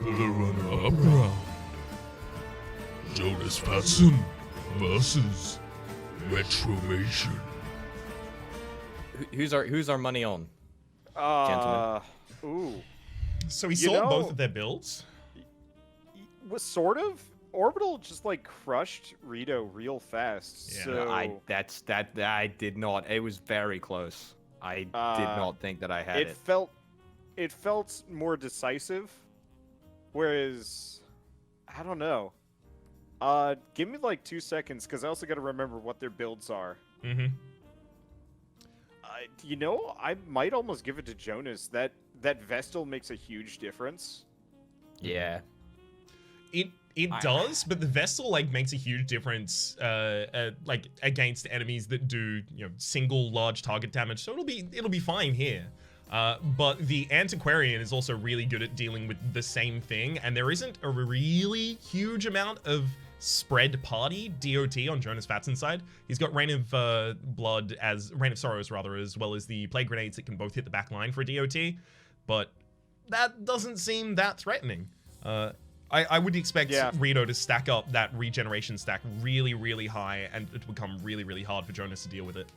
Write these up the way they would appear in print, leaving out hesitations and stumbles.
The runner-up round. Jonas Fatson versus Retromation. Who's our money on, gentlemen? Ooh. So we saw both of their builds. Was sort of. Orbital just like crushed Rito real fast. Yeah. So I did not. It was very close. I did not think that I had it. It felt more decisive, whereas I don't know. Give me like 2 seconds because I also got to remember what their builds are. Mm-hmm. You know, I might almost give it to Jonas. That Vestal makes a huge difference. Yeah. It does, but the Vestal like makes a huge difference like against enemies that do, you know, single large target damage. So it'll be fine here. But the Antiquarian is also really good at dealing with the same thing, and there isn't a really huge amount of spread party DOT on Jonas Fatson's side. He's got Rain of Sorrows rather, as well as the Plague Grenades that can both hit the back line for DOT, but that doesn't seem that threatening. I would expect Rito to stack up that regeneration stack really, really high, and it would become really, really hard for Jonas to deal with it.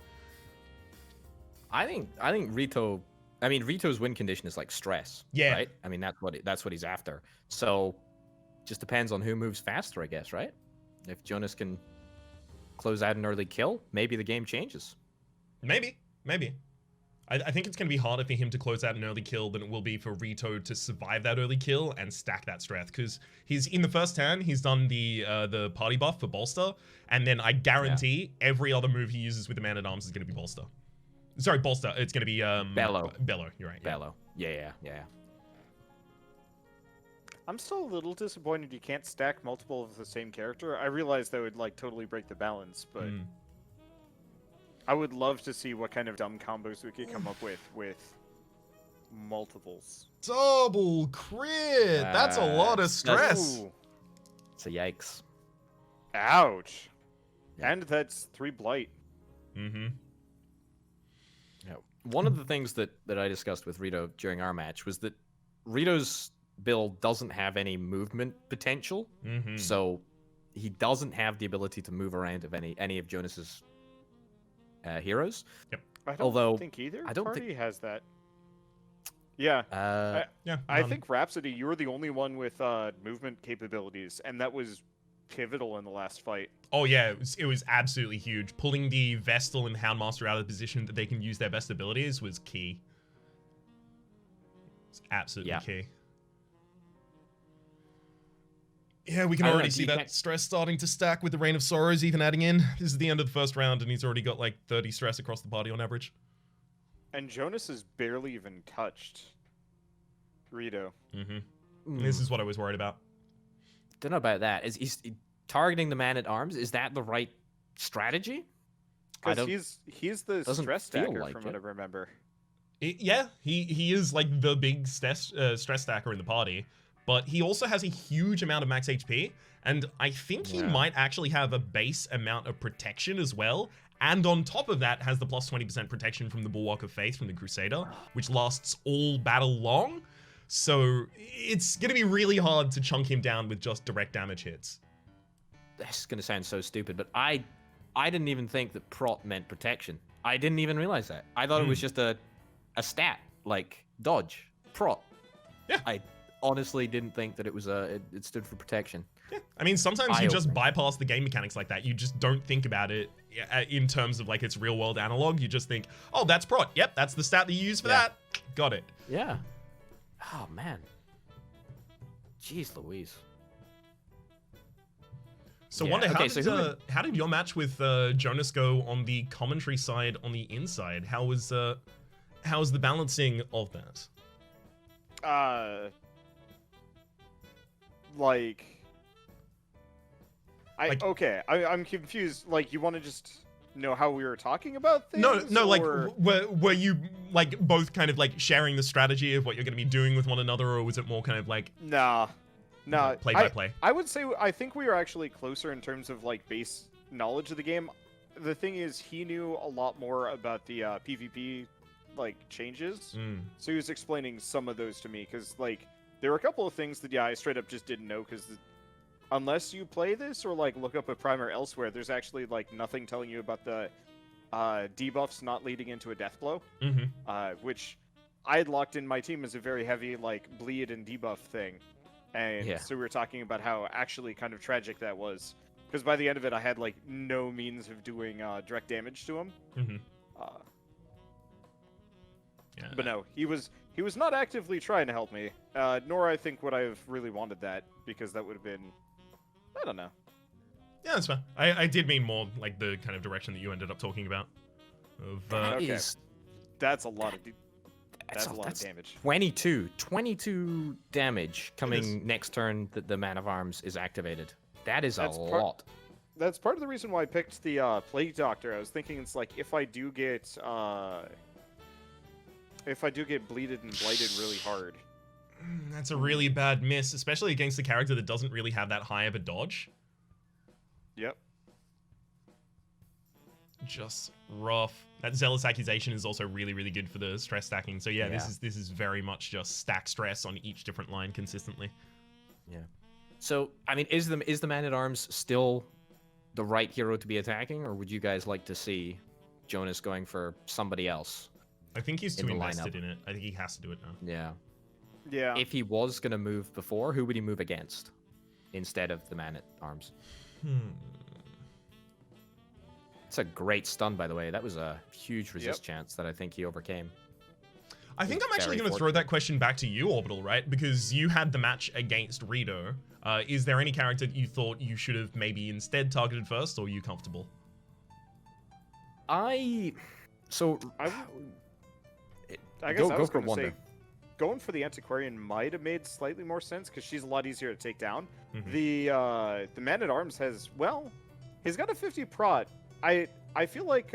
I think Rito. I mean, Rito's win condition is like stress. Yeah. Right. I mean, that's what he's after. So, just depends on who moves faster, I guess. Right. If Jonas can close out an early kill, maybe the game changes. Maybe. I think it's going to be harder for him to close out an early kill than it will be for Rito to survive that early kill and stack that strength. Because he's in the first turn, he's done the party buff for Bolster, and then I guarantee every other move he uses with the Man-at-Arms is going to be Bolster. Sorry, Bolster. It's going to be Bellow. Bellow. You're right. Yeah. Bellow. Yeah. I'm still a little disappointed you can't stack multiple of the same character. I realize that would like totally break the balance, but. I would love to see what kind of dumb combos we could come up with multiples. Double crit! That's a lot of stress. It's a yikes. Ouch. And that's 3 blight. Mm-hmm. Yeah. One of the things that I discussed with Rito during our match was that Rito's build doesn't have any movement potential. Mm-hmm. So he doesn't have the ability to move around of any of Jonas's heroes. Yep. I don't think either party has that. Yeah. I think Rhapsody, you were the only one with movement capabilities, and that was pivotal in the last fight. Oh yeah, it was absolutely huge. Pulling the Vestal and Houndmaster out of the position that they can use their best abilities was key. It's absolutely key. Yeah, we can already see that stress starting to stack with the Rain of Sorrows even adding in. This is the end of the first round, and he's already got like 30 stress across the party on average. And Jonas has barely even touched Rito. Mm-hmm. This is what I was worried about. Don't know about that. Is he's targeting the Man-at-Arms? Is that the right strategy? Because he's the stress stacker from what I remember. He is like the big stress stacker in the party. But he also has a huge amount of max HP, and I think he might actually have a base amount of protection as well. And on top of that, has the plus 20% protection from the Bulwark of Faith from the Crusader, which lasts all battle long. So it's going to be really hard to chunk him down with just direct damage hits. This is going to sound so stupid, but I didn't even think that prot meant protection. I didn't even realize that. I thought it was just a stat, like dodge, prot. Yeah. I honestly didn't think that it was it stood for protection. Yeah. I mean, sometimes you just bypass the game mechanics like that. You just don't think about it in terms of like its real world analog. You just think, oh, that's prot. Yep, that's the stat that you use for that. Got it. Yeah. Oh, man. Jeez Louise. So Wonder, how did your match with Jonas go on the commentary side, on the inside? How was the balancing of that? I'm confused. Like, you want to just know how we were talking about things? No, like, were you like both kind of like sharing the strategy of what you're going to be doing with one another, or was it more kind of like play by play? I would say I think we were actually closer in terms of like base knowledge of the game. The thing is, he knew a lot more about the PvP like changes, so he was explaining some of those to me because like there were a couple of things that I straight up just didn't know because unless you play this or like look up a primer elsewhere, there's actually like nothing telling you about the debuffs not leading into a death blow, which I had locked in my team as a very heavy like bleed and debuff thing, and so we were talking about how actually kind of tragic that was because by the end of it I had like no means of doing direct damage to him. But no, he was not actively trying to help me, nor I think would I have really wanted that because that would have been, I don't know. Yeah, that's fine. I did mean more like the kind of direction that you ended up talking about. Okay. That's a lot of damage. 22 damage coming next turn that the Man of Arms is activated. That is a lot. That's part of the reason why I picked the Plague Doctor. I was thinking it's like if I do get bleeded and blighted really hard. That's a really bad miss, especially against a character that doesn't really have that high of a dodge. Yep. Just rough. That Zealous Accusation is also really, really good for the stress stacking. So yeah, this is very much just stack stress on each different line consistently. Yeah. So I mean, is the Man-at-Arms still the right hero to be attacking, or would you guys like to see Jonas going for somebody else? I think he's too invested lineup. in it. I think he has to do it now. Yeah. Yeah. If he was gonna move before, who would he move against instead of the Man-at-Arms? It's a great stun, by the way. That was a huge resist chance that I think he overcame. I think I'm actually going to throw that question back to you, Orbital, right? Because you had the match against Rito. Is there any character that you thought you should have maybe instead targeted first, or are you comfortable? I guess I was going to say, going for the Antiquarian might have made slightly more sense because she's a lot easier to take down. The Man-at-Arms has, well, he's got a 50 prot. I feel like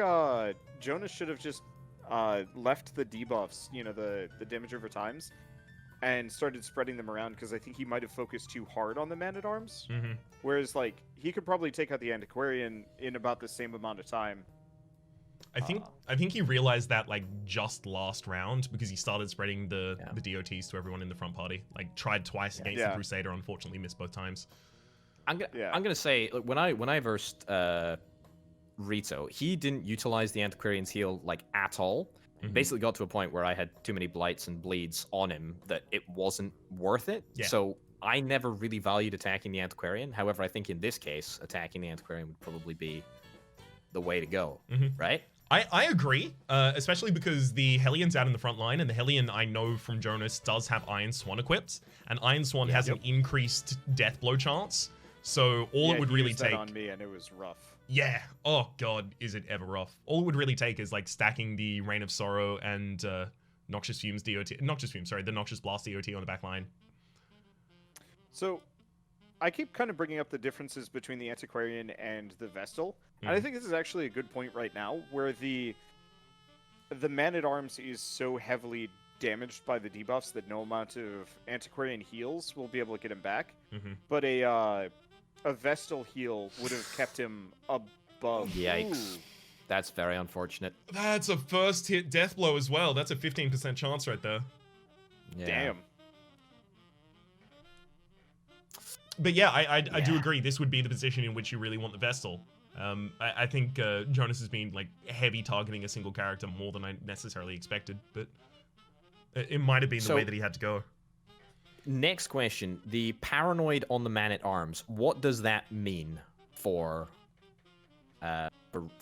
Jonas should have just left the debuffs, you know, the damage over times, and started spreading them around because I think he might have focused too hard on the Man-at-Arms. Whereas, like, he could probably take out the Antiquarian in about the same amount of time. I think he realized that like just last round because he started spreading the DOTs to everyone in the front party. Like tried twice against the Crusader, unfortunately missed both times. I'm gonna say, look, when I versed Rito, he didn't utilize the Antiquarian's heal like at all. Basically got to a point where I had too many blights and bleeds on him that it wasn't worth it. So I never really valued attacking the Antiquarian. However, I think in this case, attacking the Antiquarian would probably be the way to go, right? I agree, especially because the Hellions out in the front line, and the Hellion I know from Jonas does have Iron Swan equipped, and Iron Swan has an increased death blow chance. So all it would really take on me, and it was rough. Yeah. Oh god, is it ever rough? All it would really take is like stacking the Rain of Sorrow and Noxious Fumes DOT, the Noxious Blast DOT on the back line. So I keep kind of bringing up the differences between the Antiquarian and the Vestal, and I think this is actually a good point right now, where the Man-at-Arms is so heavily damaged by the debuffs that no amount of Antiquarian heals will be able to get him back. But a Vestal heal would have kept him above. Yikes. That's very unfortunate. That's a first hit death blow as well. That's a 15% chance right there. Yeah. Damn. But yeah, I do agree. This would be the position in which you really want the Vestal. I think Jonas has been like heavy targeting a single character more than I necessarily expected, but it might have been the way that he had to go. Next question: the paranoid on the Man-at-Arms. What does that mean for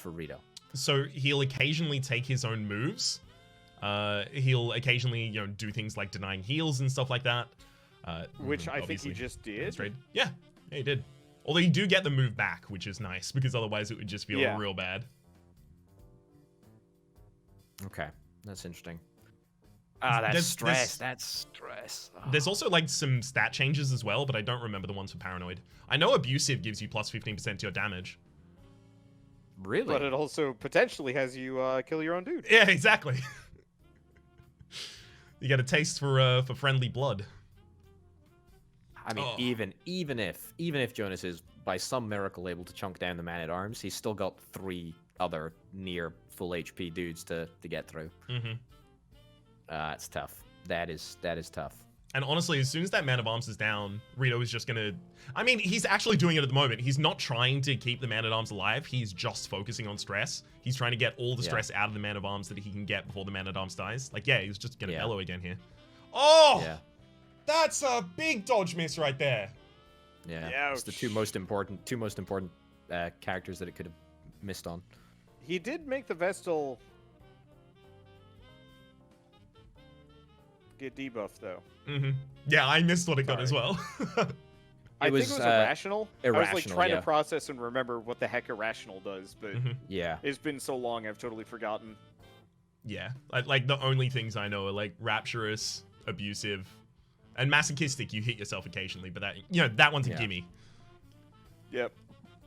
Rito? So he'll occasionally take his own moves. He'll occasionally, do things like denying heals and stuff like that. Which I think he just did. Yeah, he did. Although you do get the move back, which is nice, because otherwise it would just feel real bad. Okay, that's interesting. That's stress. That's stress. Oh. There's also like some stat changes as well, but I don't remember the ones for Paranoid. I know Abusive gives you plus 15% to your damage. Really? But it also potentially has you kill your own dude. Yeah, exactly. You get a taste for friendly blood. I mean, even if Jonas is by some miracle able to chunk down the Man-at-Arms, he's still got 3 other near full HP dudes to get through. It's tough. That is tough. And honestly, as soon as that Man of Arms is down, Rito is just gonna... I mean, he's actually doing it at the moment. He's not trying to keep the Man at Arms alive. He's just focusing on stress. He's trying to get all the stress out of the Man of Arms that he can get before the Man at Arms dies. Like, yeah, he's just gonna bellow again here. Oh! Yeah. That's a big dodge miss right there. Yeah. It's the two most important characters that it could have missed on. He did make the Vestal get debuffed, though. Mm-hmm. Yeah, I missed what it got as well. I think it was irrational. I was like trying yeah. to process and remember what the heck irrational does, but yeah, it's been so long I've totally forgotten. Yeah, like the only things I know are like rapturous, abusive, and masochistic. You hit yourself occasionally, but that that one's a gimme. Yep.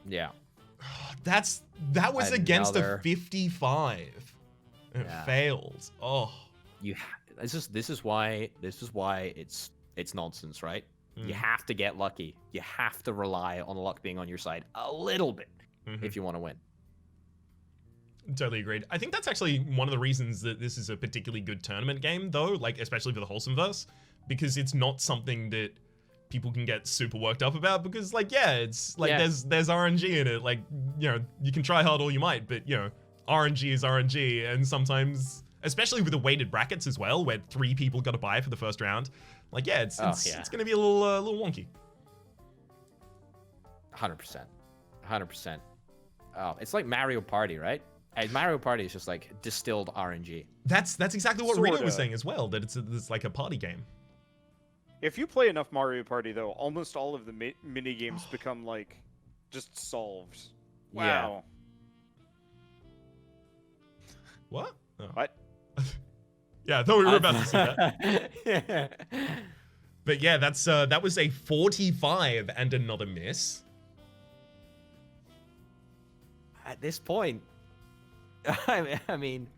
Yeah. That was against a 55. It failed. Oh. This is why it's nonsense, right? You have to get lucky. You have to rely on luck being on your side a little bit if you want to win. Totally agreed. I think that's actually one of the reasons that this is a particularly good tournament game, though, like especially for the Wholesomeverse, because it's not something that people can get super worked up about, because like it's like there's RNG in it. Like, you can try hard all you might, but RNG is RNG, and sometimes, especially with the weighted brackets as well, where 3 people got to buy for the first round, like it's gonna be a little wonky. 100%. Oh, it's like Mario Party, right? And Mario Party is just like distilled RNG. That's exactly what Rito was saying as well. That it's like a party game. If you play enough Mario Party, though, almost all of the mini games become like just solved. Wow. What? Oh. What? Yeah, I thought we were about to see that. But yeah, that was a 45 and another miss. At this point, I mean,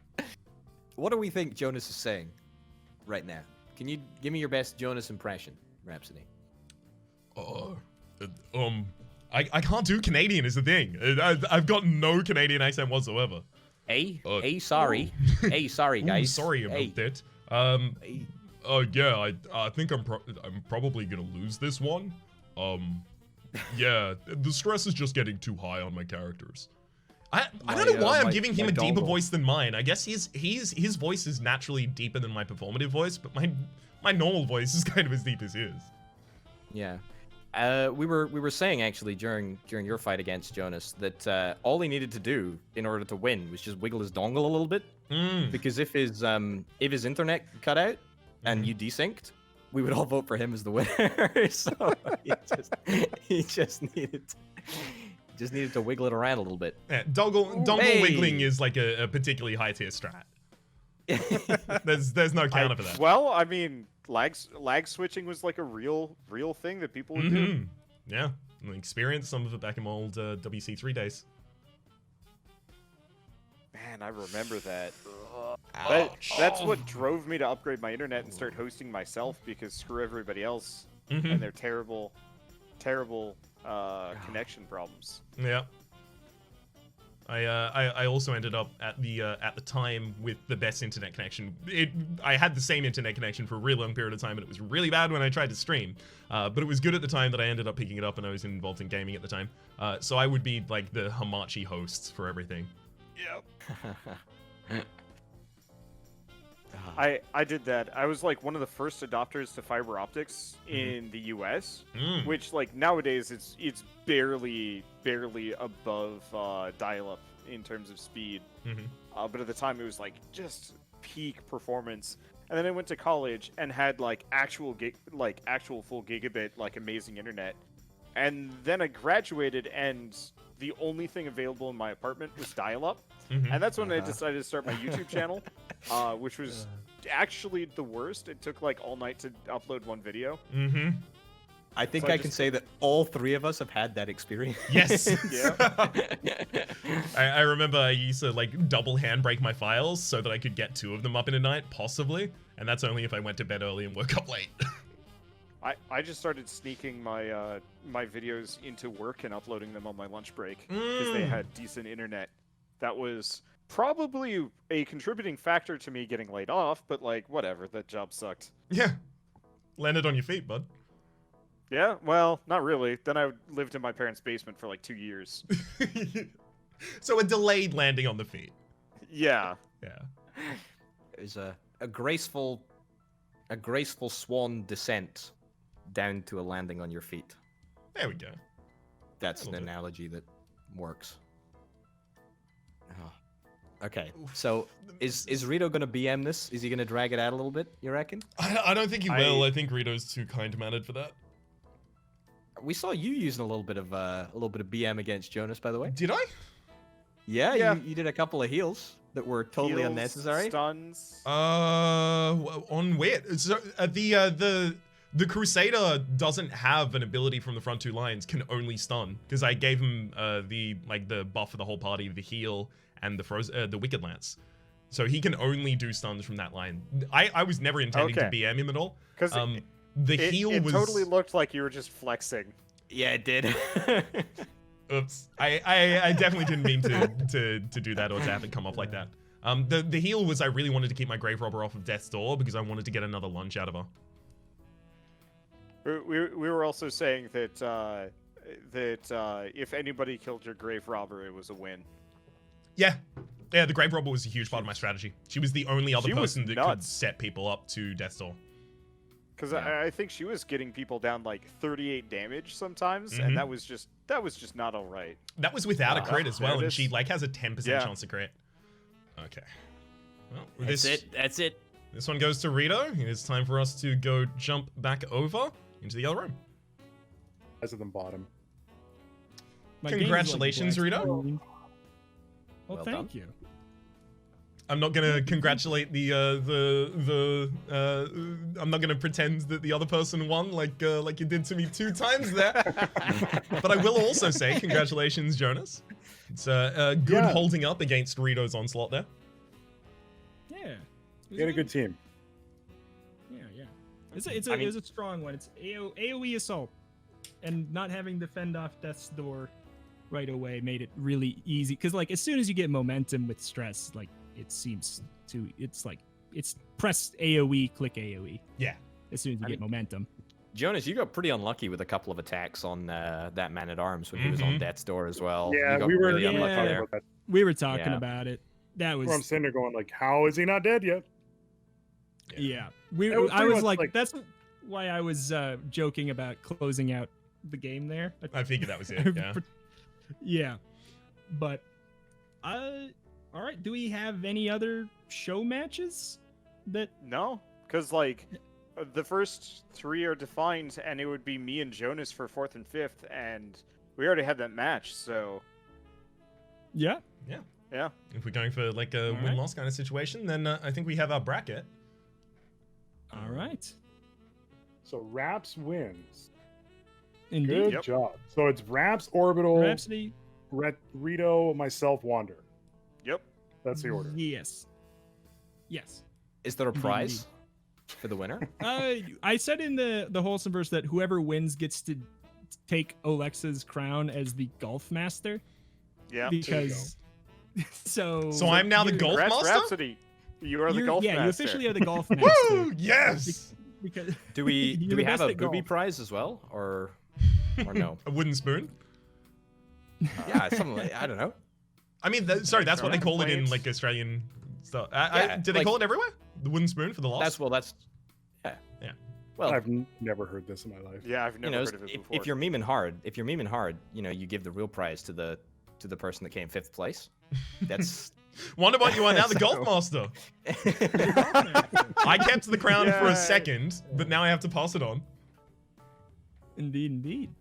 what do we think Jonas is saying right now? Can you give me your best Jonas impression, Rhapsody? I can't do Canadian is the thing. I've got no Canadian accent whatsoever. Sorry, guys. Sorry about that. Yeah, I think I'm probably gonna lose this one. Yeah, the stress is just getting too high on my characters. I don't know why I'm giving him a deeper voice than mine. I guess his voice is naturally deeper than my performative voice, but my normal voice is kind of as deep as his. Yeah. We were saying actually during your fight against Jonas that all he needed to do in order to win was just wiggle his dongle a little bit, because if his internet cut out and you desynced, we would all vote for him as the winner. So he just needed to wiggle it around a little bit. Yeah, dongle wiggling is like a particularly high tier strat. There's no counter for that. Well, I mean, lag switching was like a real thing that people would do. Yeah, I experienced some of it back in my old WC3 days. Man, I remember that. Ouch. That's what drove me to upgrade my internet and start hosting myself, because screw everybody else and their terrible connection problems. Yeah. I also ended up at the time with the best internet connection. I had the same internet connection for a really long period of time, and it was really bad when I tried to stream. But it was good at the time that I ended up picking it up, and I was involved in gaming at the time. So I would be like the Hamachi hosts for everything. Yep. I did that. I was like one of the first adopters to fiber optics in the US, which like nowadays it's barely above dial-up in terms of speed. But at the time it was like just peak performance. And then I went to college and had like actual full gigabit, like amazing internet. And then I graduated, and the only thing available in my apartment was dial-up. And that's when I decided to start my YouTube channel, which was actually the worst. It took like all night to upload one video. I think I can say that all 3 of us have had that experience. Yes. Yeah. I remember I used to like double handbrake my files so that I could get 2 of them up in a night, possibly. And that's only if I went to bed early and woke up late. I just started sneaking my my videos into work and uploading them on my lunch break because they had decent internet. That was probably a contributing factor to me getting laid off, but like whatever, that job sucked. Yeah. Landed on your feet, bud. Yeah, well, not really. Then I lived in my parents' basement for like 2 years. So a delayed landing on the feet. Yeah. Yeah. It was a graceful swan descent down to a landing on your feet. There we go. That's an That'll do. analogy that works. Oh. Okay, so is Rito gonna BM this? Is he gonna drag it out a little bit? You reckon? I don't think he will. I think Rito's too kind-mannered for that. We saw you using a little bit of BM against Jonas, by the way. Did I? Yeah, Yeah. You did a couple of heals that were totally Heals, unnecessary. Stuns. On where? So the Crusader doesn't have an ability from the front two lines. Can only stun because I gave him the buff for the whole party, the heal and the Wicked Lance. So he can only do stuns from that line. I was never intending to BM him at all. Because the heal it was totally looked like you were just flexing. Yeah, it did. Oops. I definitely didn't mean to do that or to have it come off like that. The heal was I really wanted to keep my Grave Robber off of Death's Door because I wanted to get another lunge out of her. We were also saying that if anybody killed your Grave Robber, it was a win. Yeah. Yeah, the Grave Robber was a huge part of my strategy. She was the only other She was person that could nuts. set people up to Death's Door. Because Yeah. I think she was getting people down like 38 damage sometimes, Mhm. and that was just not all right. That was without a Wow. crit as well, There it and is. she like has a 10% Yeah. chance to crit. Okay. Well, That's it. This one goes to Rito. It is time for us to go jump back over into the other room. Eyes at the bottom. My game's like Congratulations, black Rito. screen. Well Thank done. you. I'm not gonna congratulate I'm not gonna pretend that the other person won like you did to me 2 times there. But I will also say congratulations, Jonas. It's good Yeah. holding up against Rito's onslaught there. Yeah. You had a good team. Yeah. It was a strong one. It's AoE assault, and not having to fend off Death's Door right away made it really easy. Because like as soon as you get momentum with stress, like it's press AoE, click AoE. Yeah. As soon as you get momentum. Jonas, you got pretty unlucky with a couple of attacks on that Man-at-Arms when he was on Mhm. Death's Door as well. Yeah, you got we were really unlucky yeah. talking there. about that. We were talking Yeah. about it. That was Where I'm sitting there going like, how is he not dead yet? yeah. It was I pretty was much like that's why I was joking about closing out the game there. I figured that was it, yeah. Yeah. But all right, do we have any other show matches that No, because like the first 3 are defined, and it would be me and Jonas for 4th and 5th, and we already had that match. So yeah. yeah, If we're going for like a Alright. win-loss kind of situation, then I think we have our bracket. All right. So Raps wins. Indeed. Good Yep. job. So it's Raps, Orbital, Rhapsody. Rito, myself, Wander. yep. That's the order. Yes. Yes. Is there a Indeed, prize for the winner? I said in the Wholesomeverse that whoever wins gets to take Alexa's crown as the golf master Yeah. because so I'm now the you- golf Congrats, master? Rhapsody. You are the you're- golf yeah, master. you officially are the golf Woo! master. Yes! Because Do we you're the have best a at booby golf. prize as well, or no? A wooden spoon? Yeah, something like, I don't know. I mean, sorry, that's what they call it in Plates. like Australian stuff. Yeah, Do they like- call it everywhere? The wooden spoon for the loss? That's yeah. Yeah. Well, I've never heard this in my life. Yeah, I've you never know, heard of it if, before. if you're memeing hard, you know, you give the real prize to the person that came 5th place. That's Wonder what you are now, the golf master. I kept the crown for Yay. a second, but now I have to pass it on. Indeed.